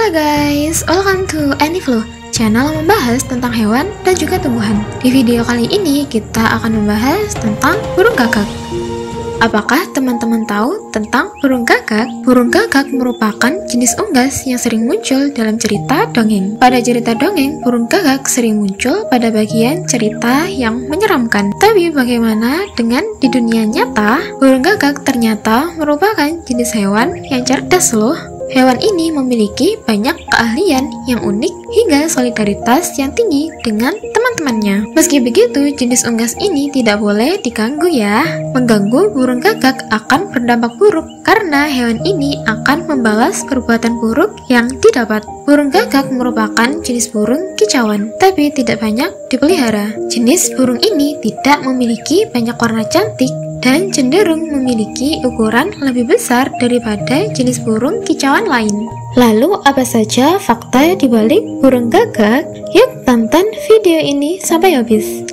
Halo guys, welcome to Aniflu, channel yang membahas tentang hewan dan juga tumbuhan. Di video kali ini kita akan membahas tentang burung gagak. Apakah teman-teman tahu tentang burung gagak? Burung gagak merupakan jenis unggas yang sering muncul dalam cerita dongeng. Pada cerita dongeng, burung gagak sering muncul pada bagian cerita yang menyeramkan. Tapi bagaimana dengan di dunia nyata? Burung gagak ternyata merupakan jenis hewan yang cerdas loh. Hewan ini memiliki banyak keahlian yang unik hingga solidaritas yang tinggi dengan teman-temannya. Meski begitu, jenis unggas ini tidak boleh diganggu ya. Mengganggu burung gagak akan berdampak buruk karena hewan ini akan membalas perbuatan buruk yang didapat. Burung gagak merupakan jenis burung kicauan, tapi tidak banyak dipelihara. Jenis burung ini tidak memiliki banyak warna cantik dan cenderung memiliki ukuran lebih besar daripada jenis burung kicauan lain. Lalu apa saja fakta di balik burung gagak? Yuk tonton video ini sampai habis.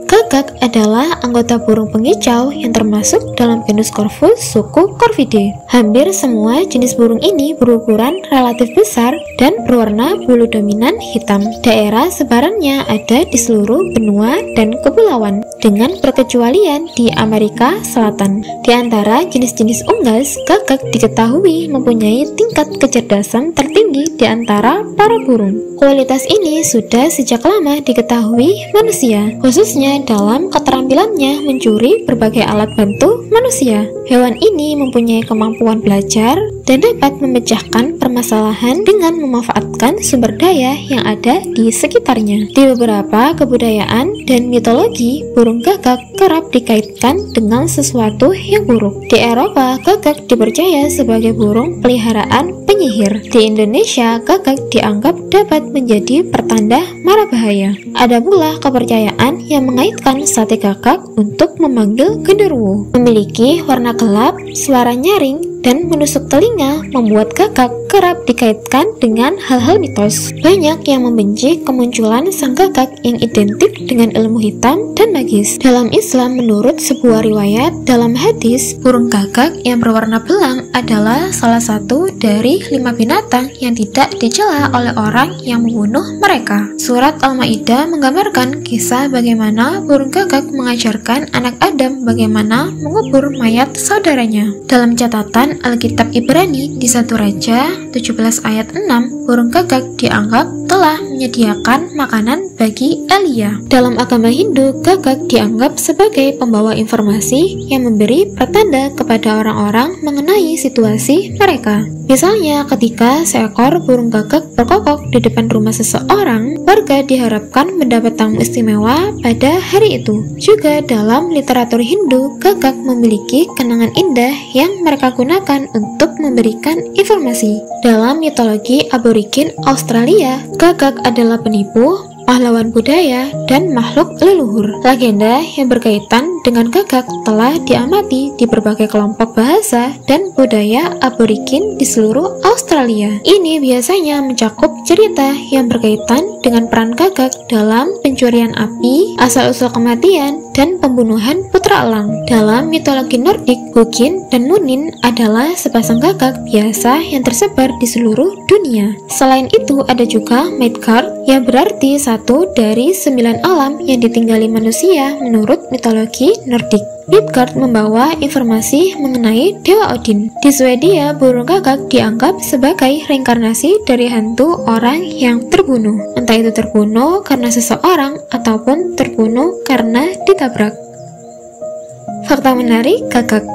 Gagak adalah anggota burung pengicau yang termasuk dalam genus Corvus suku Corvidae. Hampir semua jenis burung ini berukuran relatif besar dan berwarna bulu dominan hitam. Daerah sebarannya ada di seluruh benua dan kepulauan, dengan perkecualian di Amerika Selatan. Di antara jenis-jenis unggas, gagak diketahui mempunyai tingkat kecerdasan tertinggi di antara para burung. Kualitas ini sudah sejak lama diketahui manusia, khususnya dalam keterampilannya mencuri berbagai alat bantu manusia. Hewan ini mempunyai kemampuan belajar dan dapat memecahkan permasalahan dengan memanfaatkan sumber daya yang ada di sekitarnya. Di beberapa kebudayaan dan mitologi, burung gagak kerap dikaitkan dengan sesuatu yang buruk. Di Eropa, gagak dipercaya sebagai burung peliharaan penyihir. Di Indonesia, gagak dianggap dapat menjadi pertanda mara bahaya. Ada pula kepercayaan yang mengaitkan sate gagak untuk memanggil genderuwo. Memiliki warna gelap, suara nyaring, dan menusuk telinga membuat gagak kerap dikaitkan dengan hal-hal mitos. Banyak yang membenci kemunculan sang gagak yang identik dengan ilmu hitam dan magis. Dalam Islam, menurut sebuah riwayat dalam hadis, burung gagak yang berwarna belang adalah salah satu dari 5 binatang yang tidak dicela oleh orang yang membunuh mereka. Surat Al-Maidah menggambarkan kisah bagaimana burung gagak mengajarkan anak Adam bagaimana mengubur mayat saudaranya. Dalam catatan Alkitab Ibrani di 1 Raja 17 ayat 6, burung gagak dianggap telah menyediakan makanan bagi Elia. Dalam agama Hindu, gagak dianggap sebagai pembawa informasi yang memberi pertanda kepada orang-orang mengenai situasi mereka. Misalnya, ketika seekor burung gagak berkokok di depan rumah seseorang, warga diharapkan mendapat tamu istimewa pada hari itu. Juga dalam literatur Hindu, gagak memiliki kenangan indah yang mereka gunakan untuk memberikan informasi. Dalam mitologi aborigin Australia, gagak adalah penipu, pahlawan budaya, dan makhluk leluhur. Legenda yang berkaitan dengan gagak telah diamati di berbagai kelompok bahasa dan budaya aborigin di seluruh Australia. Ini biasanya mencakup cerita yang berkaitan dengan peran gagak dalam pencurian api, asal-usul kematian, dan pembunuhan putra elang. Dalam mitologi Nordik, Hugin dan Munin adalah sepasang gagak biasa yang tersebar di seluruh dunia. Selain itu, ada juga Midgard yang berarti satu dari 9 alam yang ditinggali manusia menurut mitologi Nordik. Midgard membawa informasi mengenai Dewa Odin. Di Swedia, burung gagak dianggap sebagai reinkarnasi dari hantu orang yang terbunuh. Entah itu terbunuh karena seseorang ataupun terbunuh karena ditabrak. Fakta menarik gagak.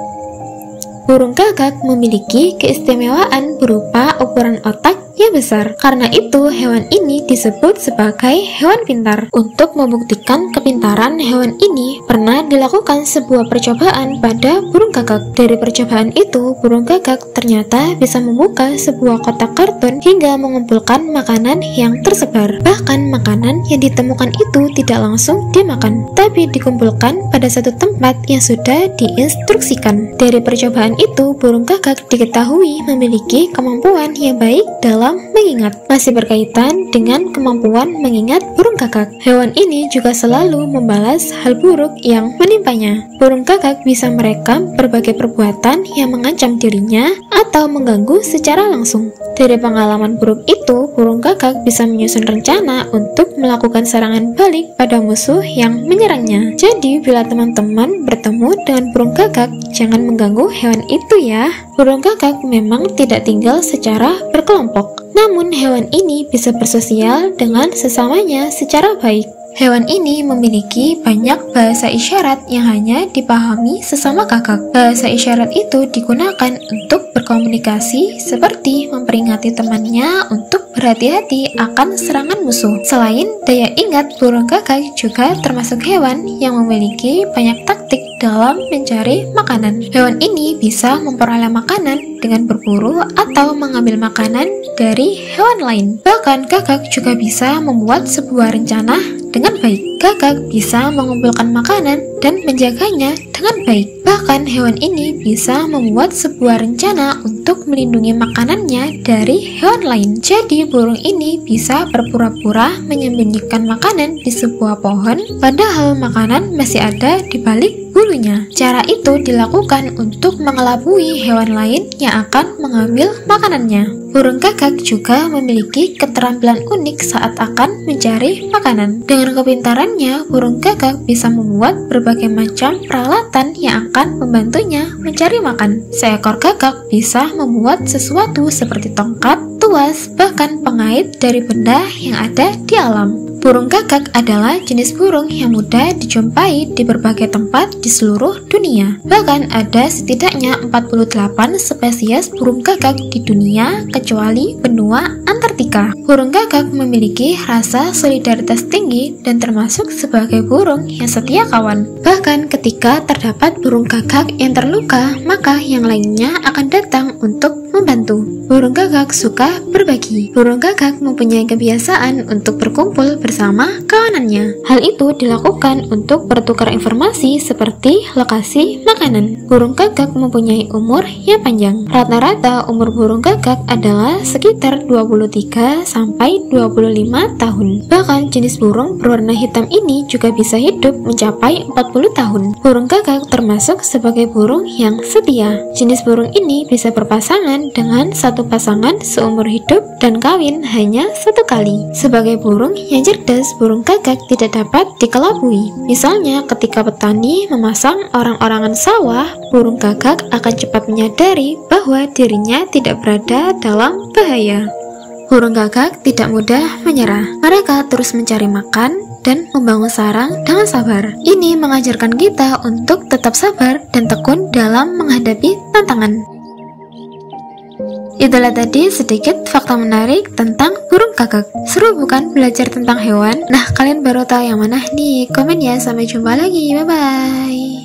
Burung gagak memiliki keistimewaan berupa ukuran otak yang besar. Karena itu, hewan ini disebut sebagai hewan pintar. Untuk membuktikan kepintaran hewan ini, pernah dilakukan sebuah percobaan pada burung gagak. Dari percobaan itu, burung gagak ternyata bisa membuka sebuah kotak karton hingga mengumpulkan makanan yang tersebar. Bahkan makanan yang ditemukan itu tidak langsung dimakan, tapi dikumpulkan pada satu tempat yang sudah diinstruksikan. Dari percobaan itu, burung gagak diketahui memiliki kemampuan yang baik dalam dalam mengingat. Masih berkaitan dengan kemampuan mengingat burung gagak. Hewan ini juga selalu membalas hal buruk yang menimpanya. Burung gagak bisa merekam berbagai perbuatan yang mengancam dirinya atau mengganggu secara langsung. Dari pengalaman buruk itu, burung gagak bisa menyusun rencana untuk melakukan serangan balik pada musuh yang menyerangnya. Jadi, bila teman-teman bertemu dengan burung gagak, jangan mengganggu hewan itu ya. Burung gagak memang tidak tinggal secara berkelompok, namun hewan ini bisa bersosial dengan sesamanya secara baik. Hewan ini memiliki banyak bahasa isyarat yang hanya dipahami sesama gagak. Bahasa isyarat itu digunakan untuk berkomunikasi seperti memperingati temannya untuk berhati-hati akan serangan musuh. Selain daya ingat, burung gagak juga termasuk hewan yang memiliki banyak taktik dalam mencari makanan. Hewan ini bisa memperoleh makanan dengan berburu atau mengambil makanan dari hewan lain. Bahkan gagak juga bisa membuat sebuah rencana dengan baik. Gagak bisa mengumpulkan makanan dan menjaganya dengan baik. Bahkan hewan ini bisa membuat sebuah rencana untuk melindungi makanannya dari hewan lain. Jadi burung ini bisa berpura-pura menyembunyikan makanan di sebuah pohon, padahal makanan masih ada di balik bulunya. Cara itu dilakukan untuk mengelabui hewan lain yang akan mengambil makanannya. Burung gagak juga memiliki keterampilan unik saat akan mencari makanan. Dengan kepintarannya, burung gagak bisa membuat berbagai macam peralatan yang akan membantunya mencari makan. Seekor gagak bisa membuat sesuatu seperti tongkat, tuas, bahkan pengait dari benda yang ada di alam. Burung gagak adalah jenis burung yang mudah dijumpai di berbagai tempat di seluruh dunia. Bahkan ada setidaknya 48 spesies burung gagak di dunia kecuali benua Antartika. Burung gagak memiliki rasa solidaritas tinggi dan termasuk sebagai burung yang setia kawan. Bahkan ketika terdapat burung gagak yang terluka, maka yang lainnya akan datang untuk membantu. Burung gagak suka berbagi. Burung gagak mempunyai kebiasaan untuk berkumpul bersama kawanannya. Hal itu dilakukan untuk bertukar informasi seperti lokasi makanan. Burung gagak mempunyai umur yang panjang. Rata-rata umur burung gagak adalah sekitar 23 sampai 25 tahun. Bahkan jenis burung berwarna hitam ini juga bisa hidup mencapai 40 tahun. Burung gagak termasuk sebagai burung yang setia. Jenis burung ini bisa berpasangan dengan satu pasangan seumur hidup dan kawin hanya satu kali. Sebagai burung yang cerdas, burung gagak tidak dapat dikelabui. Misalnya ketika petani memasang orang-orangan sawah, burung gagak akan cepat menyadari bahwa dirinya tidak berada dalam bahaya. Burung gagak tidak mudah menyerah. Mereka terus mencari makan dan membangun sarang dengan sabar. Ini mengajarkan kita untuk tetap sabar dan tekun dalam menghadapi tantangan. Itulah tadi sedikit fakta menarik tentang burung gagak. Seru bukan belajar tentang hewan? Nah, kalian baru tahu yang mana nih? Komen ya, sampai jumpa lagi, bye-bye.